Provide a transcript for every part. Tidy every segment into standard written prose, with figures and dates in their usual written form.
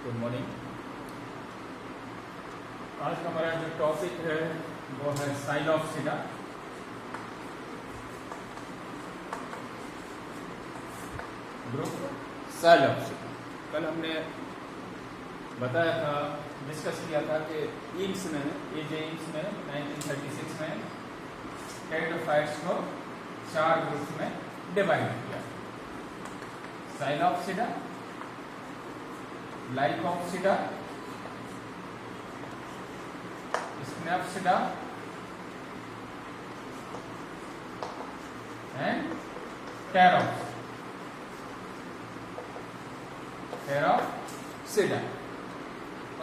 Good morning. आज का हमारा जो टॉपिक है वो है साइलॉप्सिडा। ग्रुप साइलॉप्सिडा। कल हमने बताया था, डिस्कस किया था कि एम्स में 1936 में टेरिडोफाइट्स को 4 ग्रुप में डिवाइड किया। साइलॉप्सिडा, लाइकोप्सिडा, स्नेप्सिडा एंड टेरोप्सिडा।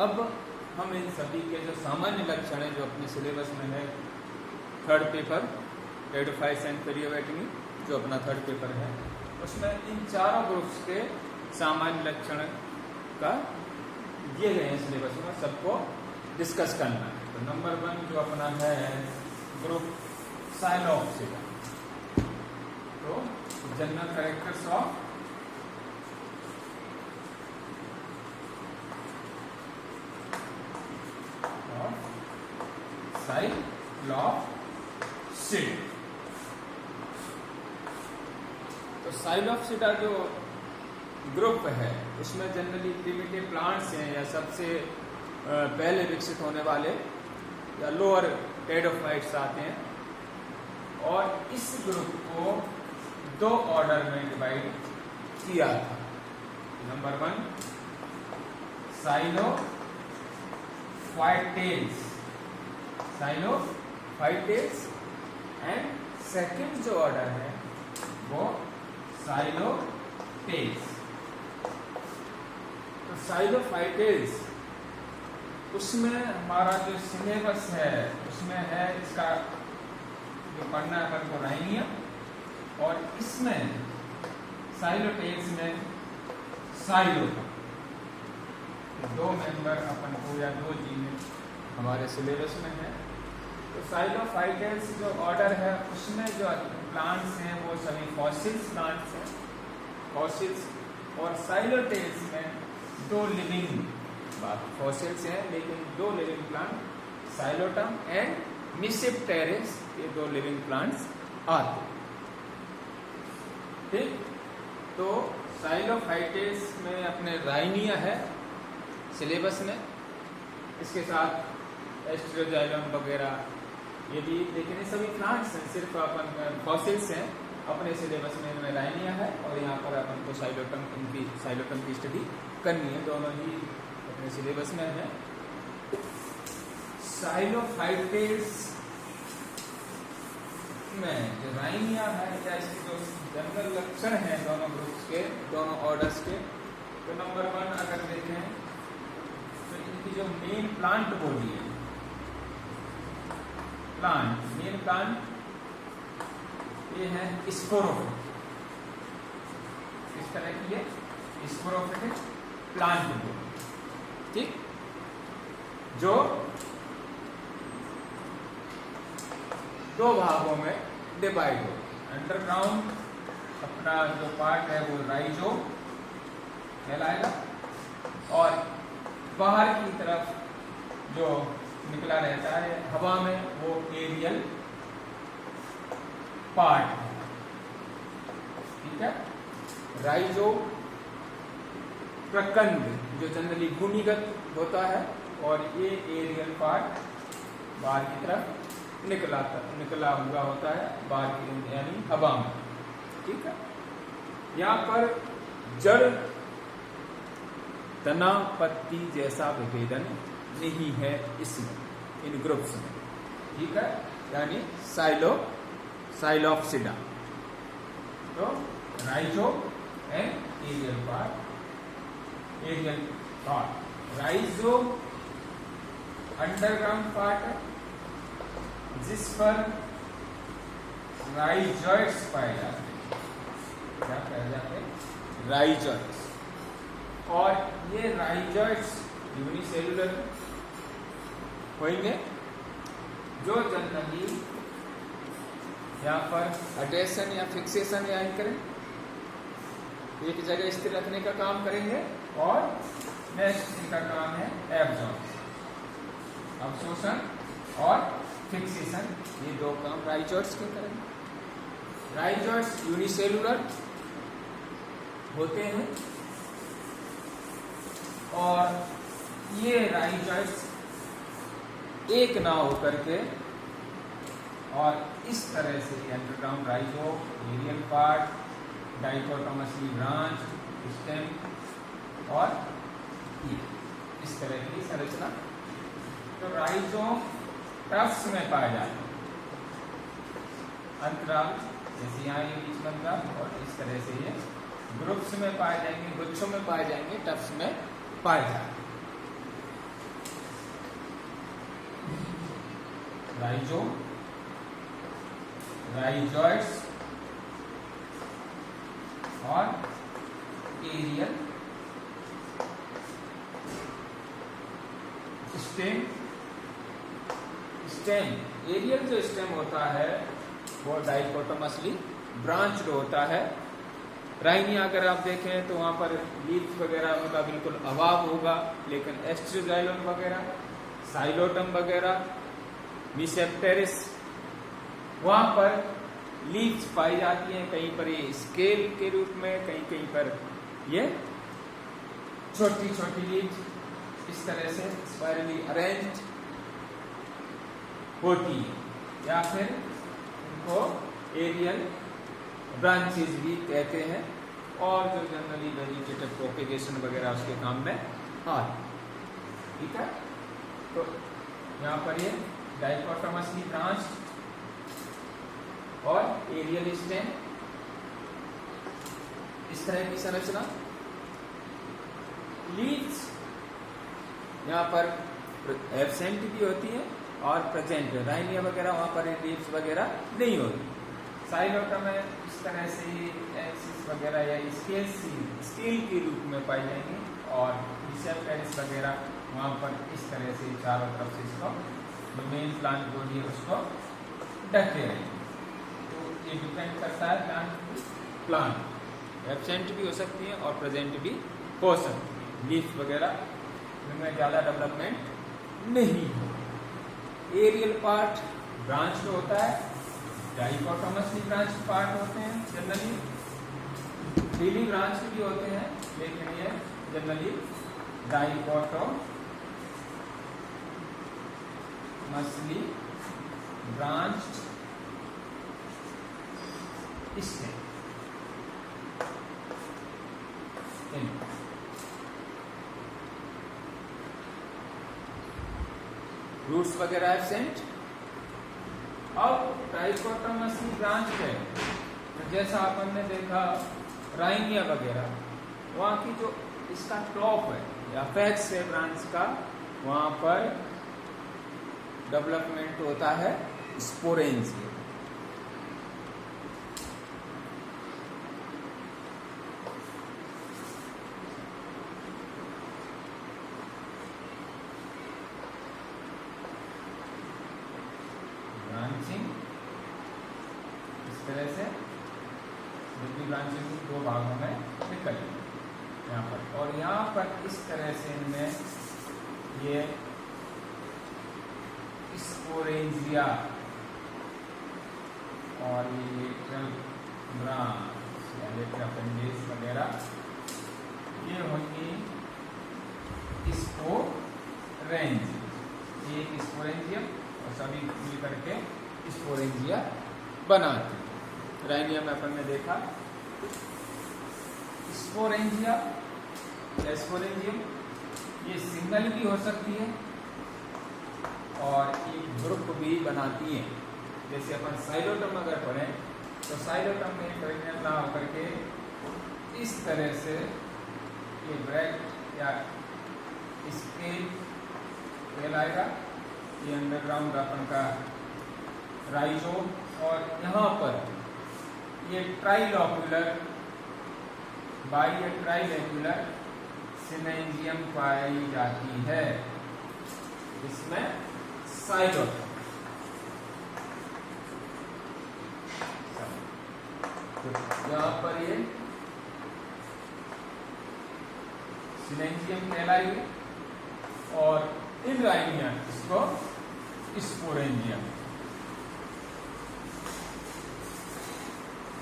अब हम इन सभी के जो सामान्य लक्षण है जो अपने सिलेबस में है, थर्ड पेपर टेरिडोफाइट्स एंड पेरियोबोटमी जो अपना थर्ड पेपर है, उसमें इन चारों ग्रुप्स के सामान्य लक्षण का दिए गए हैं सिलेबस में, सबको डिस्कस करना है। तो नंबर 1 जो अपना है ग्रुप साइलॉप्सिडा। तो जनरल कैरेक्टर्स ऑफ साइलॉप्सिडा। तो साइलॉप्सिडा जो ग्रुप है उसमें जनरली प्रिमिटिव प्लांट्स हैं या सबसे पहले विकसित होने वाले या लोअर टेरिडोफाइट्स आते हैं, और इस ग्रुप को 2 ऑर्डर में डिवाइड किया था। नंबर 1 साइलोफाइटेल्स एंड सेकंड जो ऑर्डर है वो साइलोटेल्स। तो साइलोफाइटेल्स उसमें हमारा जो सिलेबस है उसमें है इसका जो पढ़ना है अपन को राइनिया, और इसमें साइलोटेल्स में साइलोटा। 2 मेंबर अपन को या 2 जीन हमारे सिलेबस में है। तो साइलोफाइटेल्स जो ऑर्डर है उसमें जो प्लांट्स हैं वो सभी फॉसिल्स प्लांट्स हैं, फॉसिल्स। और साइलोटेल्स में 2 लिविंग फॉसिल्स हैं लेकिन 2 लिविंग प्लांट साइलोटम एंड मिसिप्टेरिस, ये 2 लिविंग प्लांट्स आते हैं। ठीक, तो साइलोफाइटेल्स में अपने राइनिया है सिलेबस में, इसके साथ एस्ट्रोजाइलम वगैरह ये भी, लेकिन ये सभी प्लांट्स हैं, सिर्फ अपन फॉसिल्स हैं अपने सिलेबस में। इनमें राइनिया है और यहाँ पर अपन को साइलोटम की स्टडी करनी है, दोनों ही अपने सिलेबस में है। साइलोफाइटेल्स में जो राइनिया है या इसके जो जनरल लक्षण हैं दोनों ग्रुप्स के, दोनों ऑर्डर्स के, तो नंबर 1 अगर देखें तो इनकी जो मेन प्लांट बॉडी है, मेन प्लांट ये है स्पोरोफिट। इस तरह की है स्पोरोफिटिक प्लांट बॉडी, ठीक, जो 2 भागों में डिवाइड हो। अंडरग्राउंड अपना जो पार्ट है वो राइजोम कहलाएगा, और बाहर की तरफ जो निकला रहता है हवा में वो एरियल पार्ट है। ठीक है, राइजोम प्रकंद जो जनरली भूमिगत होता है, और ये एरियल पार्ट बाहर की तरफ निकला हुआ होता है, बाहर की यानी हवा में। ठीक है, यहाँ पर जड़ तना पत्ती जैसा विभेदन नहीं है इसमें, इन ग्रुप्स में। ठीक है, यानी साइलॉप्सिडा। तो rhizome and aerial part. Rhizome underground part है जिस पर राइजॉइड्स पाए जाते हैं। क्या पाए जाते हैं? राइजॉइड्स। और ये राइजॉइड्स यूनिसेलुलर होंगे, जो जनरली यहाँ पर अटेशन या फिक्सेशन या करें एक जगह स्थिर रखने का काम करेंगे और नेक्स्ट इनका काम है एब्जॉर्प्शन, अवशोषण और फिक्सेशन। ये दो काम राइजोइड्स के करेंगे। राइजोइड्स यूनिसेलुलर होते हैं और ये राइजोइड्स एक ना होकर के और इस तरह से underground rhizome, aerial part, dichotomously branch, stem और ये इस तरह की संरचना। तो राइजोम टफ्स में पाए जाते हैं, अंतराल जैसे यहाँ ये बीच में अंतराल, और इस तरह से ये ग्रुप्स में पाए जाएंगे, गुच्छों में पाए जाएंगे, टफ्स में पाए जाएंगे। राइजोम, राइजोइड्स और एरियल स्टेम। स्टेम, एरियल जो स्टेम होता है वो डाइकोटोमसली ब्रांच्ड होता है। राइनिया अगर आप देखें तो वहां पर लीफ वगैरह उनका बिल्कुल अभाव होगा, लेकिन एस्ट्रोजाइलोन वगैरह, साइलोटम वगैरह, मिसेप्टेरिस, वहां पर लीव्स पाई जाती हैं। कहीं पर ये स्केल के रूप में, कहीं कहीं पर ये छोटी छोटी लीव्स इस तरह से स्पाइरली अरेंज होती है, या फिर इनको एरियल ब्रांचेस भी कहते हैं। और जो जनरली वेजिटेटिव प्रोपेगेशन वगैरह उसके काम में ठीक है। तो यहाँ पर ये डाइकोटोमसली ब्रांच और एरियल स्टेम, इस तरह की संरचना। लीव्स यहाँ पर एब्सेंट भी होती है और प्रेजेंट है। राइनिया वगैरह वहां पर लीव्स वगैरह नहीं होती। साइलोटम में इस तरह से एक्सिस वगैरह या स्केल के रूप में पाई जाएंगी, और मिसेप्टेरिस वगैरह वहां पर इस तरह से चारों तरफ से इसको जो मेन प्लांट बॉडी है उसको ढके रहेंगे। तो ये डिपेंड करता है प्लांट एब्सेंट भी हो सकती है और प्रेजेंट भी हो सकती है। लीफ वगैरह इनमें ज्यादा डेवलपमेंट नहीं हो। एरियल पार्ट ब्रांच होता है, डाइकोटोमसली ब्रांच पार्ट होते हैं जनरली, डेली ब्रांच भी होते हैं, लेकिन ये generally dichotomously branch stem. Roots वगैरह एब्सेंट। अब डाइकोटोमसली ब्रांच है, तो जैसा अपन ने देखा राइनिया वगैरह, वहां की जो इसका टॉप है या फैक्स है ब्रांच का, वहां पर डेवलपमेंट होता है स्पोरेंजिया। इस तरह से जितनी ब्रांचेस दो भागों में निकल यहाँ पर, और यहाँ पर इस तरह से इनमें ये स्पोरेंजिया और ये लेटरल ब्रांच या लेटरल अपेंडेज वगैरह ये होंगी स्पोरेंजिया। ये एक स्पोरेंजियम और सभी मिल करके स्पोरेंजिया बनाते हैं। राइनिया में अपन ने देखा स्पोरेंजिया या स्पोरेंजियम, ये सिंगल भी हो सकती है और एक ग्रुप भी बनाती है। जैसे अपन साइलोटम अगर पढ़ें तो साइलोटम में टर्मिनल ना होकर के इस तरह से ये ब्रैक्ट या स्केल कहलाएगा। ये अंडरग्राउंड अपन का राइजोम, और यहाँ पर ये ट्राइलोक्युलर बाई या ट्राइलेक्युलर सिनेंजियम पाई जाती है। इसमें साइलोटम, यहाँ पर ये सिनेंजियम कहलाएंगे, और इनराइनिया इसको स्पोरेंजियम,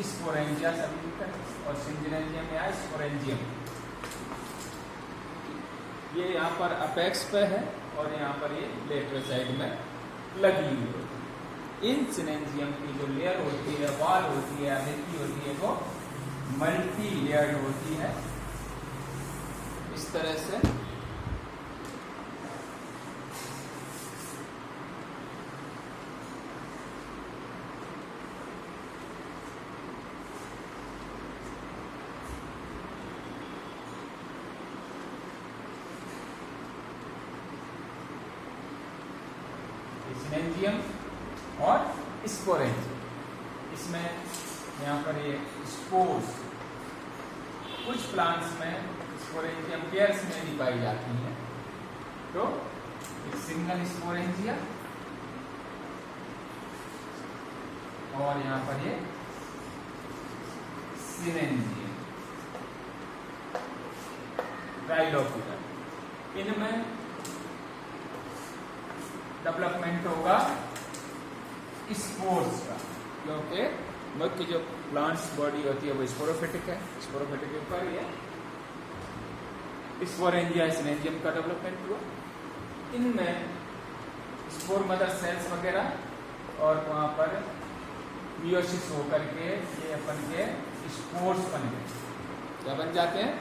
स्पोरेंजिया सभी लिखकर, और सिंजिनेंजियम में आया स्पोरेंजियम। ये यहाँ पर अपेक्स पे है और यहाँ पर ये लेटरल साइड में लगी हुई होती है। इन सिनेंजियम की जो लेयर होती है, वाल होती है, आवृत्ति होती है, वो मल्टी लेयर्ड होती है। इस तरह से सिनेंजियम और स्पोरेंजियम, इसमें यहाँ पर ये स्पोर्स, कुछ प्लांट्स में स्पोरेंजियम पेयर्स में भी पाई जाती है। तो एक सिंगल स्पोरेंजिया और यहाँ पर ये सिनेंजियम, ट्राइलोक्यूलर। इनमें डेवलपमेंट होगा स्पोर्स का, क्योंकि मुख्य जो प्लांट्स बॉडी होती है वो स्पोरोफिटिक है, स्पोरोफिटिक के ऊपर ये स्पोरेंजिया सिनेंजियम का डेवलपमेंट हुआ। इनमें स्पोर मदर सेल्स वगैरह और वहाँ पर मियोसिस होकर के ये अपन के स्पोर्स बन गए। क्या बन जाते हैं?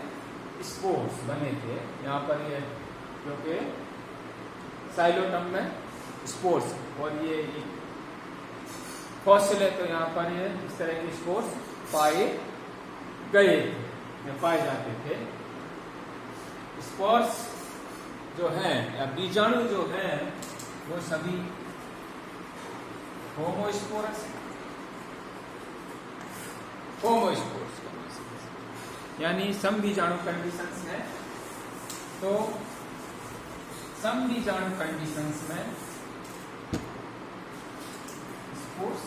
स्पोर्स बने थे। यहाँ पर ये क्योंकि साइलोटम में स्पोर्स, और ये फॉसिल है तो यहाँ पर ये इस तरह के स्पोर्स पाए गए थे, पाए जाते थे। स्पोर्स जो हैं या बीजाणु जो हैं वो सभी होमोस्पोरस, होमोस्पोर्स यानी सम बीजाणु कंडीशंस है। तो सम बीजाणु कंडीशंस में स्पोर्स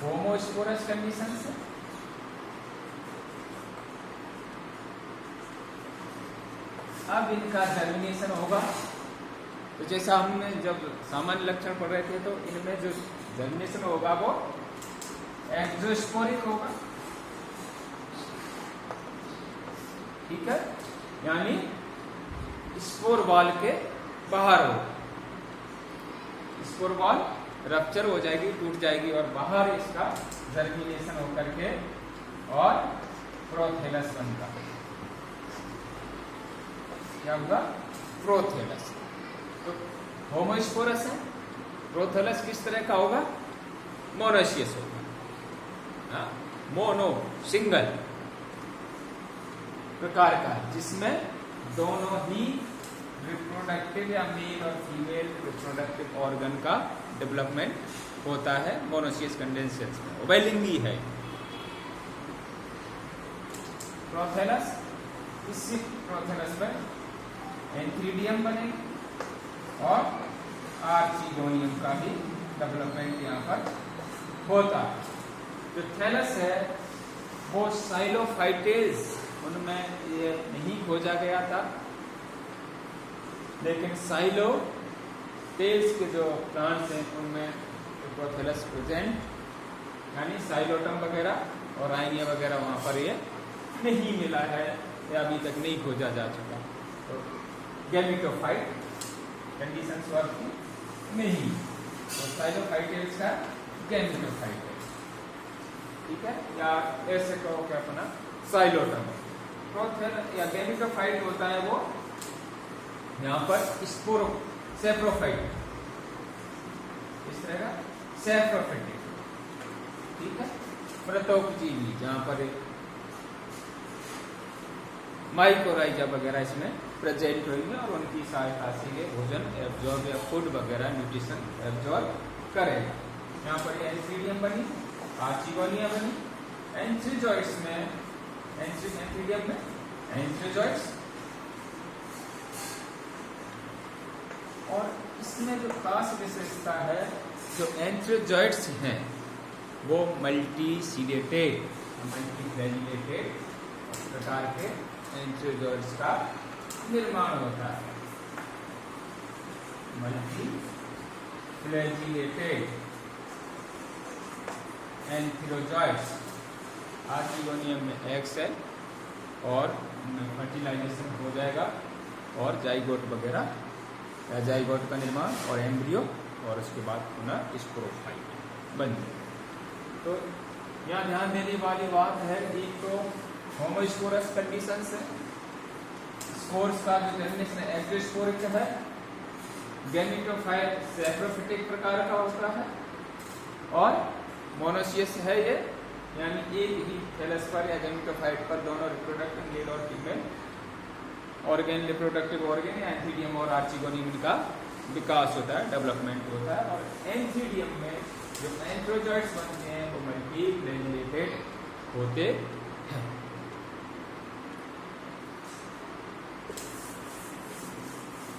होमोस्पोरस कंडीशंस है। अब इनका जर्मिनेशन होगा, तो जैसा हमने जब सामान्य लक्षण पढ़ रहे थे तो इनमें जो जर्मिनेशन होगा वो एक्सोस्पोरिक होगा, ठीक है, यानी स्पोर वॉल के बाहर हो, स्पोर वॉल रप्चर हो जाएगी, टूट जाएगी और बाहर इसका जर्मिनेशन होकर के और प्रोथेलस बनता है। क्या होगा? प्रोथेलस। तो होमोस्पोरस है, प्रोथेलस किस तरह का होगा? मोनोशियस होगा, मोनो सिंगल प्रकार का, जिसमें दोनों ही रिप्रोडक्टिव या मेल और फीमेल रिप्रोडक्टिव ऑर्गन का डेवलपमेंट होता है मोनोशियस कंडेंसेल्स में, उभयलिंगी है। प्रोथेलस, इसी प्रोथेलस में एंथ्रीडियम बनेगी और आर्चिगोनियम का भी डेवलपमेंट यहाँ पर होता है। जो थैलस है वो साइलोफाइटेज, उनमें ये नहीं खोजा गया था, लेकिन साइलो टेल्स के जो प्लांट्स हैं उनमें प्रोथेलस प्रेजेंट, यानी साइलोटम वगैरह और राइनिया वगैरह वहाँ पर ये नहीं मिला है या अभी तक नहीं खोजा जा चुका। तो गैमेटोफाइट कंडीशंस वर्क नहीं, तो साइलोफाइटेल्स का गैमेटोफाइट है, ठीक है, या ऐसे कहो कि अपना साइलोटम। प्रोथेलस या गैमेटोफाइट होता है वो यहाँ पर सेप्रोफाइट, इस तरह का सेप्रोफाइटिक, ठीक है, प्रतोपजीवी, जहाँ पर माइकोराइजा वगैरह इसमें प्रेजेंट होंगे और उनकी सहायता से ये भोजन एब्जॉर्ब या फूड वगैरह न्यूट्रिशन एब्जॉर्ब करेगा। यहाँ पर एंथ्रीडियम बनी, आर्चिगोनिया बनी, एंथ्रीजॉइड्स में एंथ्रीडियम में एंथ्रीजॉइड्स, और इसमें जो खास विशेषता है, जो एंथ्रीजॉइड्स हैं वो मल्टी सीडेटेड, मल्टी फ्लैजिलेटेड प्रकार के एंथ्रोजोइड्स का निर्माण होता है। मल्टीफ्लैजिलेटेड एंथ्रोजोइड्स आर्चिगोनियम में एग सेल और फर्टिलाइजेशन हो जाएगा और जाइगोट वगैरह या जाइगोट का निर्माण और एम्ब्रियो और उसके बाद पुनः स्पोरोफाइट बन जाए। तो यहाँ ध्यान देने वाली बात है कि तो होमोस्पोरस कंडीशंस है, स्पोर्स का जो डेफिनेशन एक्टोस्पोरिक है, गैमेटोफाइट सैप्रोफिटिक प्रकार का होता है और मोनोसियस है ये, यानी एक ही थैलस पर या गैमेटोफाइट पर दोनों रिप्रोडक्टिव मेल और फीमेल ऑर्गेन रिप्रोडक्टिव ऑर्गेन या एंथीडियम और आर्चिगोनियम का विकास होता है, डेवलपमेंट होता है। और एंथीडियम में जो एंथ्रोजोइड्स बनते हैं वो मल्टीफ्लैजिलेटेड होते हैं।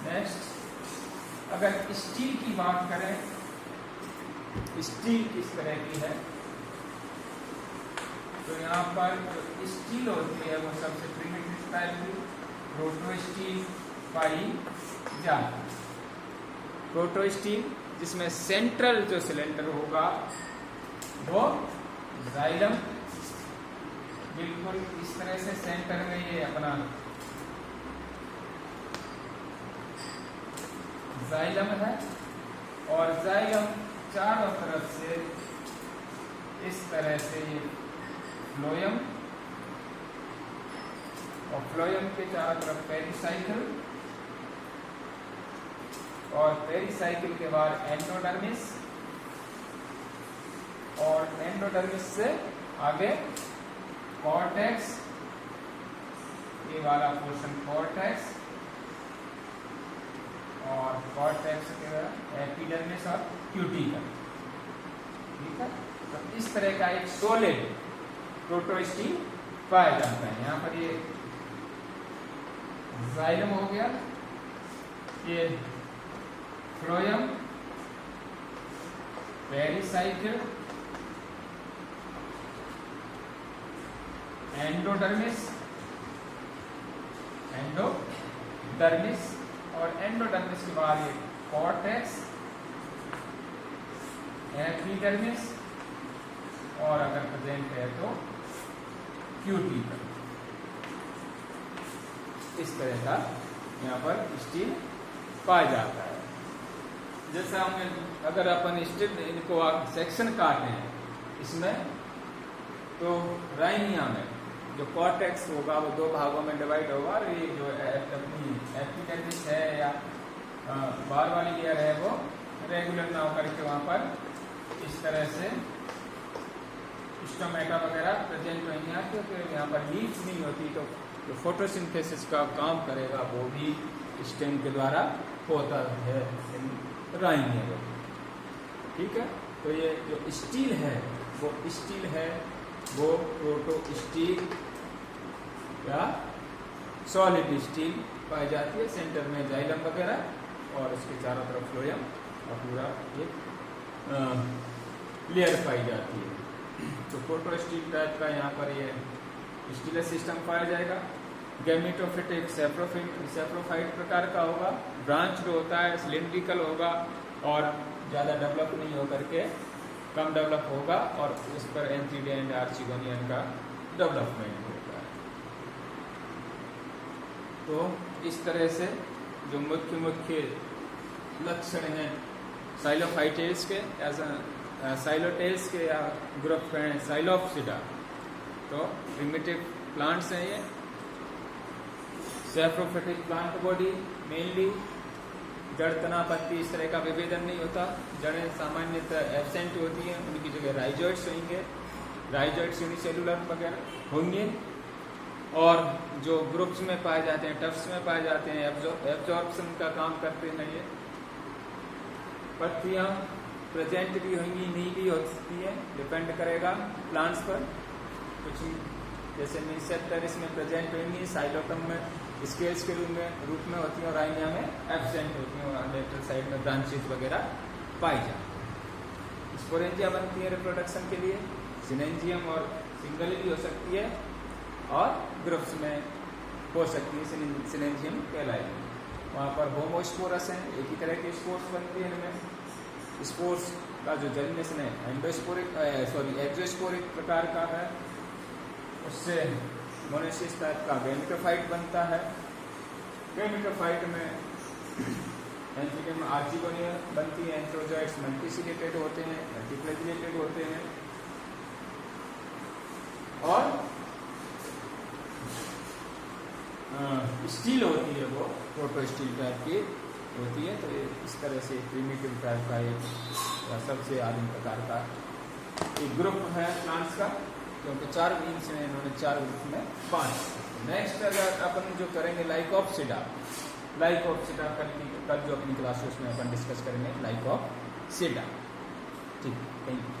नेक्स्ट, अगर स्टील की बात करें, स्टील किस तरह की है, तो यहाँ पर जो स्टील होती है वो सबसे प्रिमिटिव टाइप की प्रोटो स्टील पाई जाती है। प्रोटो स्टील जिसमें सेंट्रल जो सिलेंडर होगा वो जाइलम, बिल्कुल इस तरह से सेंटर में ये अपना जाइलम है और जाइलम चारों तरफ से इस तरह से ये फ्लोएम और फ्लोएम के चारों तरफ पेरिसाइकिल और पेरिसाइकिल के बाद एंडोडर्मिस और एंडोडर्मिस से आगे कॉर्टेक्स, ये वाला पोर्शन कॉर्टेक्स और कॉर्टेक्स के बाद एपिडर्मिस और क्यूटिकल। ठीक है, तो इस तरह का एक सॉलिड प्रोटोस्टील पाया जाता है। यहाँ पर ये जाइलम हो गया, ये फ्लोएम, पेरिसाइकिल, एंडोडर्मिस और एंडोडर्मिस के बाद ये कॉर्टेक्स, एपिडर्मिस और अगर प्रेजेंट है तो क्यूटिकल। इस तरह का यहाँ पर स्टील पाया जाता है। जैसे हमने अगर अपन स्टील इनको सेक्शन काटे हैं इसमें, तो राइनिया में जो कॉर्टेक्स होगा वो दो भागों में डिवाइड होगा और ये जो अपनी एपिडर्मिस है या बाहर वाली लेयर है वो रेगुलर ना होकर के वहाँ पर इस तरह से स्टोमेटा वगैरह प्रेजेंट होंगे, क्योंकि यहाँ पर लीफ नहीं होती तो जो फोटोसिंथेसिस का काम करेगा वो भी स्टेम के द्वारा होता है राइनिया में। ठीक है, तो ये जो स्टील है वो प्रोटो स्टील या सॉलिड स्टील पाई जाती है। सेंटर में जाइलम वगैरह और उसके चारों तरफ फ्लोएम और पूरा एक लेयर पाई जाती है। तो प्रोटो स्टील टाइप का यहाँ पर ये स्टीलस सिस्टम पाया जाएगा। गैमेटोफिटिक सैप्रोफाइट प्रकार का होगा, ब्रांच होता है, सिलिंड्रिकल होगा और ज़्यादा डेवलप नहीं होकर के कम डेवलप होगा और उस पर एंथीडिया एंड आर्चिगोनियन का डेवलपमेंट होता है। तो इस तरह से जो मुख्य लक्षण हैं साइलोफाइटेस के, साइलोटेस के या ग्रुप हैं साइलोप्सिडा, तो प्रिमिटिव प्लांट्स हैं ये। सैप्रोफिटिक प्लांट बॉडी मेनली जड़, तना, पत्ती इस तरह का विभेदन नहीं होता, जड़ें सामान्यतः एब्सेंट होती हैं, उनकी जगह राइजोइड्स होंगे, राइजोइड्स यूनिसेलुलर वगैरह होंगे। और जो ग्रुप्स में पाए जाते हैं, टफ्स में पाए जाते हैं, एब्जॉर्प्शन का काम करते हैं ये। पत्तियाँ प्रेजेंट भी होंगी, नहीं भी हो सकती है, डिपेंड करेगा प्लांट्स पर। कुछ जैसे मिसेप्टर इसमें प्रेजेंट होंगी, साइलोटम में स्केल्स के रूप में होती है और राइनिया में एब्सेंट होती है और लेटरल साइड में ब्रांचेस वगैरह पाई जाती है। स्पोरेंजिया बनती है रिप्रोडक्शन के लिए, सिनेंजियम और सिंगल भी हो सकती है और ग्रुप्स में हो सकती है, सिलेंजियम कहलाएगी। वहाँ पर होमोस्पोरस हैं, एक ही तरह के स्पोर्स बनती है इनमें। स्पोर्स का जो जर्मिनेशन है एक्सोस्पोरिक प्रकार का है, उससे मोनेसिस टाइप का गैमेटोफाइट बनता है। गैमेटोफाइट में एंथीडियम आर्चिगोनिया बनती है, एंथ्रोजोइट्स मल्टीसिलेटेड होते हैं, मल्टीफ्लैजिलेटेड होते हैं। और स्टील होती है, वो प्रोटो स्टील टाइप की होती है। तो ये इस तरह से प्रिमिटिव टाइप का एक सबसे आदिम प्रकार का एक ग्रुप है प्लांट्स का, क्योंकि 4 मीन्स में इन्होंने 4 ग्रुप में 5। नेक्स्ट अगर अपन जो करेंगे लाइकोप्सिडा कल जो अपनी क्लास है उसमें अपन डिस्कस करेंगे लाइकोप्सिडा। ठीक, थैंक यू।